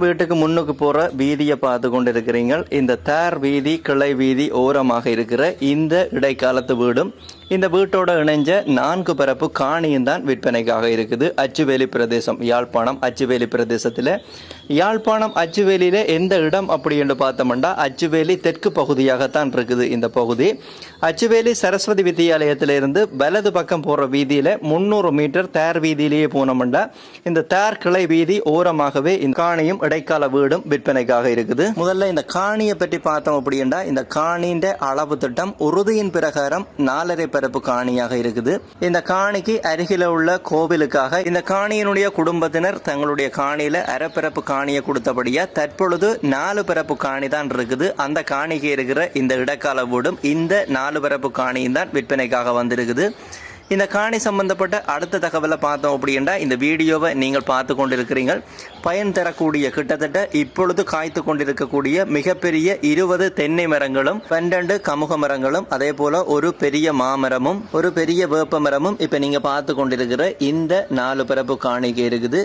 வீட்டுக்கு முன்னுக்கு போற வீதியை பார்த்து கொண்டிருக்கிறீர்கள். இந்த தார் வீதி கிளை வீதி ஓரமாக இருக்கிற இந்த இடைக்காலத்து வீடும் இந்த வீட்டோட இணைஞ்ச 4 பரப்பு காணியும் தான் விற்பனைக்காக இருக்குது. அச்சுவேலி பிரதேசம், யாழ்ப்பாணம் அச்சுவேலி பிரதேசத்தில். யாழ்ப்பாணம் அச்சுவேலியில எந்த இடம் அப்படி என்று பார்த்தோம்னா அச்சுவேலி தெற்கு பகுதியாகத்தான் இருக்குது. இந்த பகுதி அச்சுவேலி சரஸ்வதி வித்தியாலயத்திலிருந்து வலது பக்கம் போற வீதியில 300 மீட்டர் தார் வீதியிலேயே போனோம்னா இந்த தார் கிளை வீதி ஓரமாகவே இந்த காணியும் இடைக்கால வீடும் விற்பனைக்காக இருக்குது. முதல்ல இந்த காணியை பற்றி பார்த்தோம் அப்படின்னா இந்த காணியின் அளவு திட்டம் உறுதியின் பிரகாரம் 4.5 பரப்பு காணியாக இருக்குது. இந்த காணிக்கு அருகில உள்ள கோவிலுக்காக இந்த காணியினுடைய குடும்பத்தினர் தங்களுடைய காணியில அரைப்பரப்பு காணியை கொடுத்தபடியா தற்பொழுது 4 பரப்பு காணி தான் இருக்குது. அந்த காணிக்கு இருக்கிற இந்த இடைக்கால வீடும் இந்த 4 பரப்பு காணியும் தான் விற்பனைக்காக வந்திருக்குது. இந்த காணி சம்பந்தப்பட்ட அடுத்த தகவலை பார்த்தோம் அப்படின்னா இந்த வீடியோவை நீங்கள் பார்த்து கொண்டிருக்கிறீர்கள். பயன் தரக்கூடிய கிட்டத்தட்ட இப்பொழுது காய்த்து கொண்டிருக்கக்கூடிய மிகப்பெரிய 20 தென்னை மரங்களும் 12 கமுக மரங்களும் அதே போல ஒரு பெரிய மாமரமும் ஒரு பெரிய வேப்ப மரமும் இப்ப நீங்க பார்த்து கொண்டிருக்கிற இந்த 4 பரப்பு காணிக்கு இருக்குது.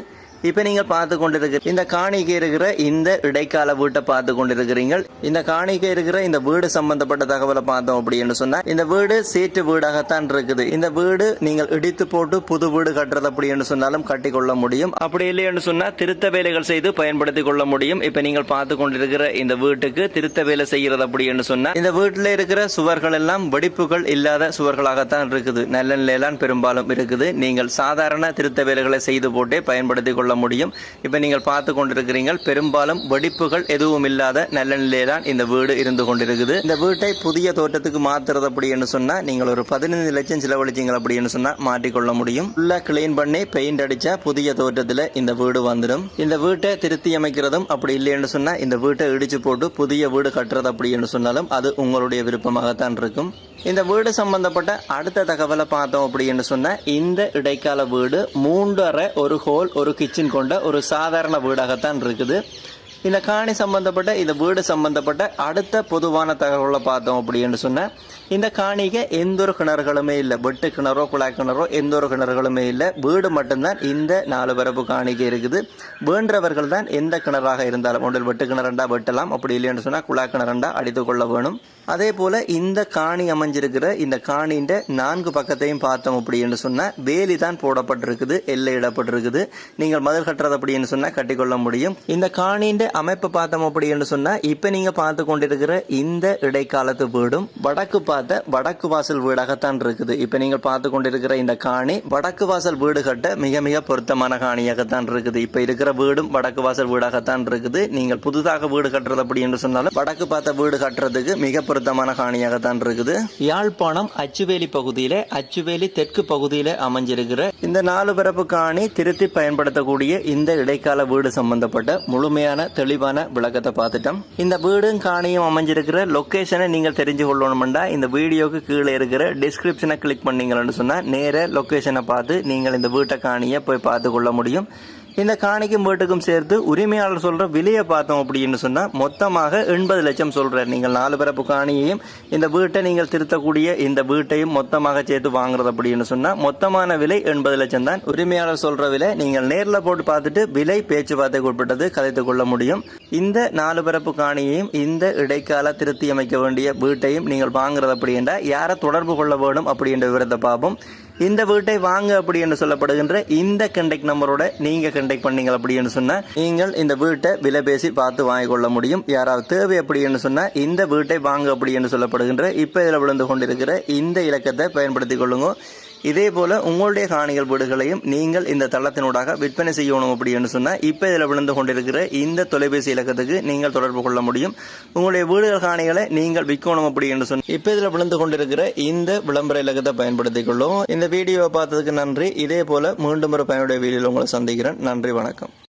இப்ப நீங்க பார்த்து கொண்டிருக்கிற இந்த காணிக்கு இருக்கிற இந்த இடைக்கால வீட்டை பார்த்து கொண்டிருக்கிறீர்கள். இந்த காணிக்கு இருக்கிற இந்த வீடு சம்பந்தப்பட்ட தகவலை பார்த்தோம் அப்படின்னு சொன்னா இந்த வீடு சீட்டு வீடாகத்தான் இருக்குது. இந்த வீடு நீங்கள் இடித்து போட்டு புது வீடு கட்டுறது அப்படின்னு சொன்னாலும் கட்டி கொள்ள முடியும். அப்படி இல்லைன்னு சொன்னா திருத்த வேலைகள் செய்து பயன்படுத்தி கொள்ள முடியும். இப்ப நீங்கள் பார்த்து கொண்டிருக்கிற இந்த வீட்டுக்கு திருத்த வேலை செய்யறது அப்படின்னு சொன்னா இந்த வீட்டுல இருக்கிற சுவர்கள் எல்லாம் வெடிப்புகள் இல்லாத சுவர்களாகத்தான் இருக்குது. நல்ல நிலையிலான் பெரும்பாலும் இருக்குது. நீங்கள் சாதாரண திருத்த வேலைகளை செய்து போட்டே பயன்படுத்தி கொள்ள முடியும். இப்ப நீங்கள் பார்த்து கொண்டிருக்கிறீர்கள் பெரும்பாலும் வெடிப்புகள் எதுவும் இல்லாத நல்ல நிலையில்தான் இந்த வீடு இருந்து கொண்டிருக்குது. இந்த வீட்டை புதிய தோட்டத்துக்கு மாத்துறது அப்படின்னு சொன்னா நீங்கள் ஒரு 15 லட்சம் செலவழிச்சீங்க அப்படின்னு சொன்னா மாற்றிக்கொள்ள முடியும். ஃபுல்லா கிளீன் பண்ணி பெயிண்ட் அடிச்சா புதிய தோட்டத்துல இந்த வீடு வந்துடும். இந்த வீட்டை திருத்தி அமைக்கிறதும் அப்படி இல்லைன்னு சொன்னா இந்த வீட்டை இடிச்சு போட்டு புதிய வீடு கட்டுறது அப்படின்னு சொன்னாலும் அது உங்களுடைய விருப்பமாகத்தான் இருக்கும். இந்த வீடு சம்பந்தப்பட்ட அடுத்த தகவலை பார்த்தோம் அப்படின்னு சொன்னா இந்த இடைக்கால வீடு 3 அறை ஒரு ஹோல் ஒரு கிச்சன் கொண்ட ஒரு சாதாரண வீடாகத்தான் இருக்குது. இந்த காணி சம்பந்தப்பட்ட இந்த வீடு சம்பந்தப்பட்ட அடுத்த பொதுவான தகவலை பார்த்தோம் அப்படின்னு சொன்னா இந்த காணிக்கு எந்த ஒரு கிணறுகளுமே இல்லை. வெட்டு கிணறோ குழாய் கிணறோ எந்த ஒரு கிணறுகளுமே இல்லை. வீடு மட்டும்தான் இந்த 4 பரப்பு காணிக்கு இருக்குது. வேண்டவர்கள் தான் எந்த கிணறாக இருந்தாலும் ஒன்றில் வெட்டு கிணறண்டா வெட்டலாம், அப்படி இல்லைன்னு சொன்னா குழாய் கிணறண்டா அடித்து கொள்ள வேணும். அதே போல இந்த காணி அமைஞ்சிருக்கிற இந்த காணியின் 4 பக்கத்தையும் பார்த்தோம் அப்படின்னு சொன்னா வேலி தான் போடப்பட்டிருக்குது, எல்லையிடப்பட்டிருக்குது. நீங்கள் மதில் கட்டுறது அப்படின்னு சொன்னா கட்டிக்கொள்ள முடியும். இந்த காணியின் அமைப்பு பார்த்தோம் அப்படின்னு சொன்னா இப்ப நீங்க பார்த்து கொண்டிருக்கிற இந்த இடைக்காலத்து வீடும் வடக்கு வாசல் வீடாகத்தான் இருக்குது. இப்ப நீங்கள் பார்த்து கொண்டிருக்கிற இந்த காணி வடக்கு வாசல் வீடு கட்ட மிக மிக பொருத்தமான காணியாகத்தான் இருக்குது. இப்ப இருக்கிற வீடும் வடக்கு வாசல் வீடாகத்தான் இருக்குது. நீங்கள் புதுதாக வீடு கட்டுறது அப்படின்னு சொன்னாலும் வடக்கு பார்த்த வீடு கட்டுறதுக்கு மிக பொருத்தமான காணியாகத்தான் இருக்குது. யாழ்ப்பாணம் அச்சுவேலி பகுதியில அச்சுவேலி தெற்கு பகுதியில அமைஞ்சிருக்கிற இந்த 4 பரப்பு காணி திருத்தி பயன்படுத்தக்கூடிய இந்த இடைக்கால வீடு சம்பந்தப்பட்ட முழுமையான தெளிவான விளக்கத்தை பார்த்துட்டோம். இந்த வீடும் காணியும் அமைஞ்சிருக்கிற லொகேஷனை நீங்கள் தெரிஞ்சு கொள்ளணும்டா இந்த வீடியோக்கு கீழே இருக்கிற டிஸ்கிரிப்ஷனை கிளிக் பண்ணீங்கன்னு சொன்னா நேர லொகேஷனை பார்த்து நீங்கள் இந்த வீட்டை காணியை போய் பார்த்து கொள்ள முடியும். இந்த காணிக்கும் வீட்டுக்கும் சேர்த்து உரிமையாளர் சொல்ற விலையை பார்த்தோம் அப்படின்னு சொன்னா மொத்தமாக 80 லட்சம் சொல்றாரு. நீங்கள் 4 பரப்பு காணியையும் இந்த வீட்டை நீங்கள் திருத்தக்கூடிய இந்த வீட்டையும் மொத்தமாக சேர்த்து வாங்குறது அப்படின்னு சொன்னா மொத்தமான விலை 80 லட்சம் தான். உரிமையாளர் சொல்ற விலை நீங்கள் நேரில் போட்டு பார்த்துட்டு விலை பேச்சுவார்த்தைக்கு உட்பட்டது கதைத்துக் கொள்ள முடியும். இந்த 4 பரப்பு காணியையும் இந்த இடைக்கால திருத்தி அமைக்க வேண்டிய வீட்டையும் நீங்கள் வாங்குறது அப்படின்னா யாரை தொடர்பு கொள்ள வேணும் அப்படின்ற விவரத்தை பார்ப்போம். இந்த வீட்டை வாங்க அப்படி என்று சொல்லப்படுகின்ற இந்த கண்டெக்ட் நம்பரோட நீங்க கண்டெக்ட் பண்ணீங்க அப்படின்னு சொன்னா நீங்கள் இந்த வீட்டை விலை பேசி பார்த்து வாங்கிக் கொள்ள முடியும். யாராவது தேவை அப்படி என்று சொன்னா இந்த வீட்டை வாங்க அப்படி என்று சொல்லப்படுகின்ற இப்ப இதில் விழுந்து கொண்டிருக்கிற இந்த இலக்கத்தை பயன்படுத்திக் கொள்ளுங்க. இதே போல உங்களுடைய காணிகள் வீடுகளையும் நீங்கள் இந்த தளத்தினூடாக விற்பனை செய்யணும் அப்படின்னு சொன்னா இப்ப இதில் விழுந்து கொண்டிருக்கிற இந்த தொலைபேசி இலக்கத்துக்கு நீங்கள் தொடர்பு கொள்ள முடியும். உங்களுடைய வீடுகள் காணிகளை நீங்கள் விற்கணும் அப்படின்னு சொன்னா இப்ப இதில் விழுந்து கொண்டிருக்கிற இந்த விளம்பர இலக்கத்தை பயன்படுத்திக் கொள்ளும். இந்த வீடியோவை பார்த்ததுக்கு நன்றி. இதே போல மீண்டும் ஒரு பயனுடைய வீடியோவில் உங்களை சந்திக்கிறேன். நன்றி, வணக்கம்.